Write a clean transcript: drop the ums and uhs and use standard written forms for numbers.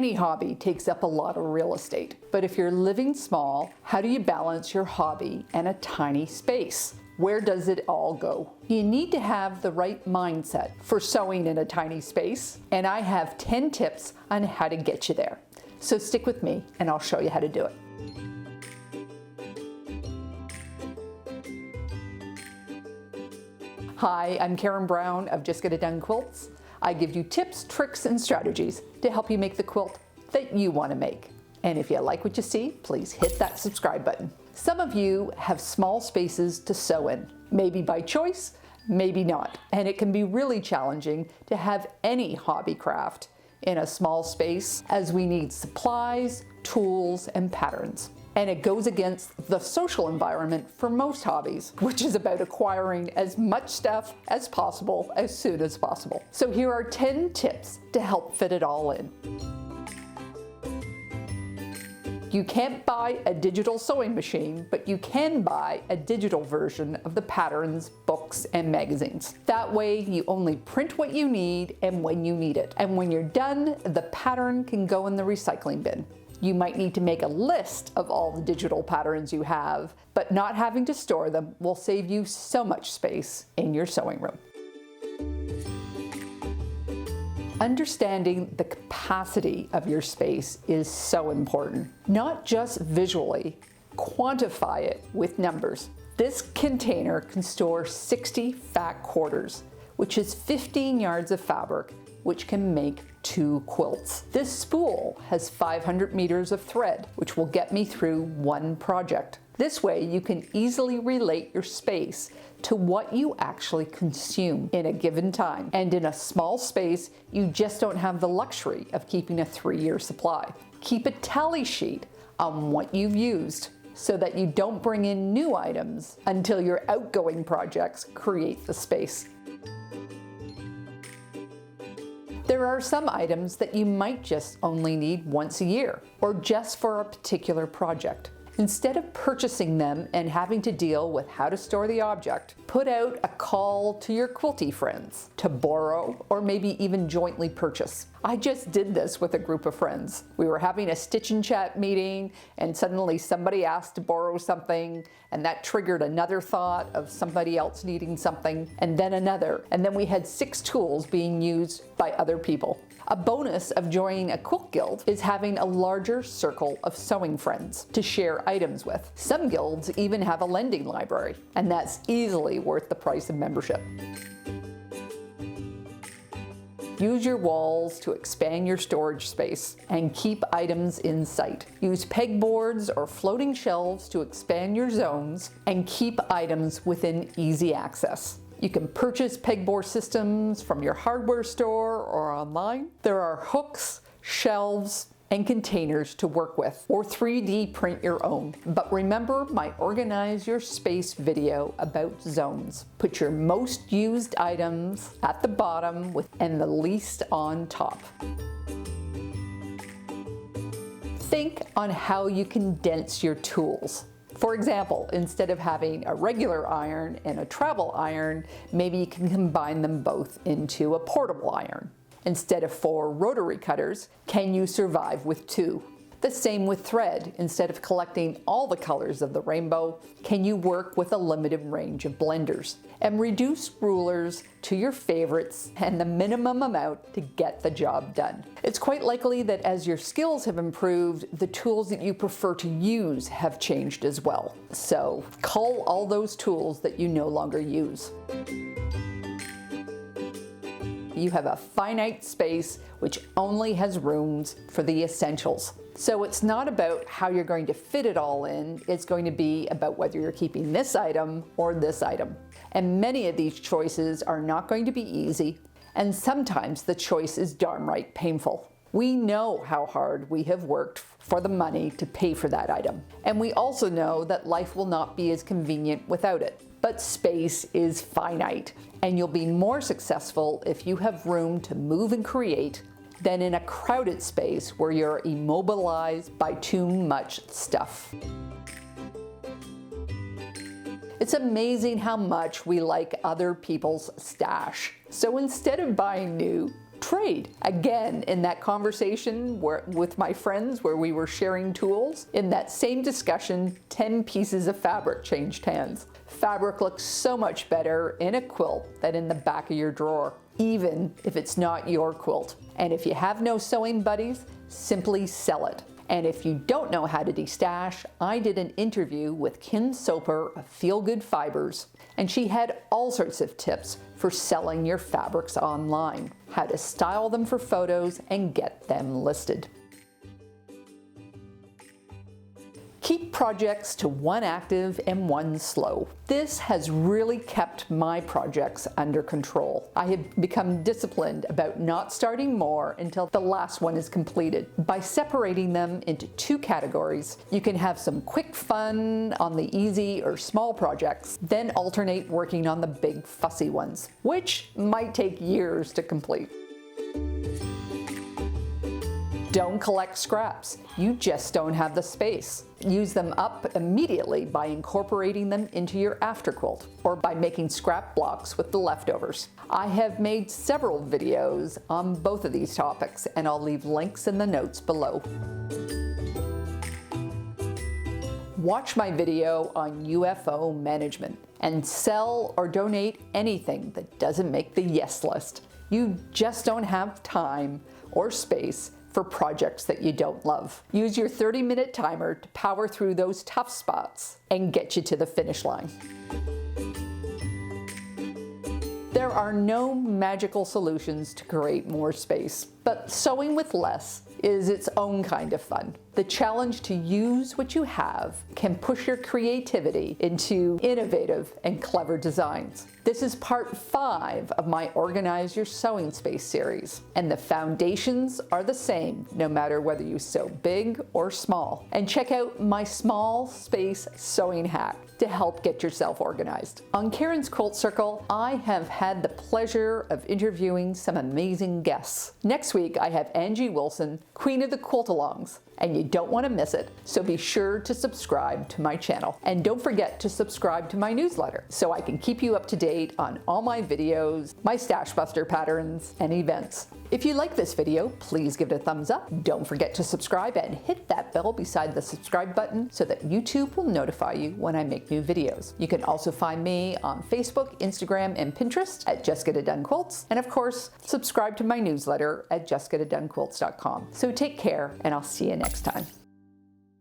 Any hobby takes up a lot of real estate, but if you're living small, how do you balance your hobby and a tiny space? Where does it all go? You need to have the right mindset for sewing in a tiny space, and I have 10 tips on how to get you there. So stick with me and I'll show you how to do it. Hi, I'm Karen Brown of Just Get It Done Quilts. I give you tips, tricks, and strategies to help you make the quilt that you want to make. And if you like what you see, please hit that subscribe button. Some of you have small spaces to sew in, maybe by choice, maybe not. And it can be really challenging to have any hobby craft in a small space, as we need supplies, tools, and patterns. And it goes against the social environment for most hobbies, which is about acquiring as much stuff as possible as soon as possible. So here are 10 tips to help fit it all in. You can't buy a digital sewing machine, but you can buy a digital version of the patterns, books, and magazines. That way you only print what you need and when you need it. And when you're done, the pattern can go in the recycling bin. You might need to make a list of all the digital patterns you have, but not having to store them will save you so much space in your sewing room. Understanding the capacity of your space is so important. Not just visually, quantify it with numbers. This container can store 60 fat quarters, which is 15 yards of fabric, which can make 2 quilts. This spool has 500 meters of thread, which will get me through 1 project. This way you can easily relate your space to what you actually consume in a given time. And in a small space, you just don't have the luxury of keeping a 3-year supply. Keep a tally sheet on what you've used so that you don't bring in new items until your outgoing projects create the space. There are some items that you might just only need once a year, or just for a particular project. Instead of purchasing them and having to deal with how to store the object, put out a call to your quilty friends to borrow or maybe even jointly purchase. I just did this with a group of friends. We were having a stitch and chat meeting and suddenly somebody asked to borrow something, and that triggered another thought of somebody else needing something, and then another. And then we had 6 tools being used by other people. A bonus of joining a quilt guild is having a larger circle of sewing friends to share items with. Some guilds even have a lending library, and that's easily worth the price of membership. Use your walls to expand your storage space and keep items in sight. Use pegboards or floating shelves to expand your zones and keep items within easy access. You can purchase pegboard systems from your hardware store or online. There are hooks, shelves, and containers to work with, or 3D print your own. But remember my Organize Your Space video about zones. Put your most used items at the bottom and the least on top. Think on how you condense your tools. For example, instead of having a regular iron and a travel iron, maybe you can combine them both into a portable iron. Instead of 4 rotary cutters, can you survive with 2? The same with thread. Instead of collecting all the colors of the rainbow, can you work with a limited range of blenders? And reduce rulers to your favorites and the minimum amount to get the job done. It's quite likely that as your skills have improved, the tools that you prefer to use have changed as well. So cull all those tools that you no longer use. You have a finite space which only has rooms for the essentials. So it's not about how you're going to fit it all in, it's going to be about whether you're keeping this item or this item. And many of these choices are not going to be easy, and sometimes the choice is darn right painful. We know how hard we have worked for the money to pay for that item. And we also know that life will not be as convenient without it. But space is finite, and you'll be more successful if you have room to move and create than in a crowded space where you're immobilized by too much stuff. It's amazing how much we like other people's stash. So instead of buying new, trade. Again, in that conversation with my friends where we were sharing tools, in that same discussion, 10 pieces of fabric changed hands. Fabric looks so much better in a quilt than in the back of your drawer, even if it's not your quilt. And if you have no sewing buddies, simply sell it. And if you don't know how to destash, I did an interview with Kim Soper of Feel Good Fibers, and she had all sorts of tips for selling your fabrics online, how to style them for photos and get them listed. Keep projects to one active and one slow. This has really kept my projects under control. I have become disciplined about not starting more until the last one is completed. By separating them into two categories, you can have some quick fun on the easy or small projects, then alternate working on the big fussy ones, which might take years to complete. Don't collect scraps. You just don't have the space. Use them up immediately by incorporating them into your AFTERQUILT or by making scrap blocks with the leftovers. I have made several videos on both of these topics, and I'll leave links in the notes below. Watch my video on UFO management and sell or donate anything that doesn't make the yes list. You just don't have time or space for projects that you don't love. Use your 30-minute timer to power through those tough spots and get you to the finish line. There are no magical solutions to create more space, but sewing with less is its own kind of fun. The challenge to use what you have can push your creativity into innovative and clever designs. This is part 5 of my Organize Your Sewing Space series, and the foundations are the same no matter whether you sew big or small. And check out my small space sewing hack to help get yourself organized. On Karen's Quilt Circle, I have had the pleasure of interviewing some amazing guests. Next week, I have Angie Wilson, Queen of the Quilt-alongs, and you don't want to miss it, so be sure to subscribe to my channel. And don't forget to subscribe to my newsletter so I can keep you up to date on all my videos, my Stash Buster patterns, and events. If you like this video, please give it a thumbs up. Don't forget to subscribe and hit that bell beside the subscribe button so that YouTube will notify you when I make new videos. You can also find me on Facebook, Instagram, and Pinterest at Just Get It Done Quilts. And of course, subscribe to my newsletter at justgetitdonequilts.com. So take care, and I'll see you next time.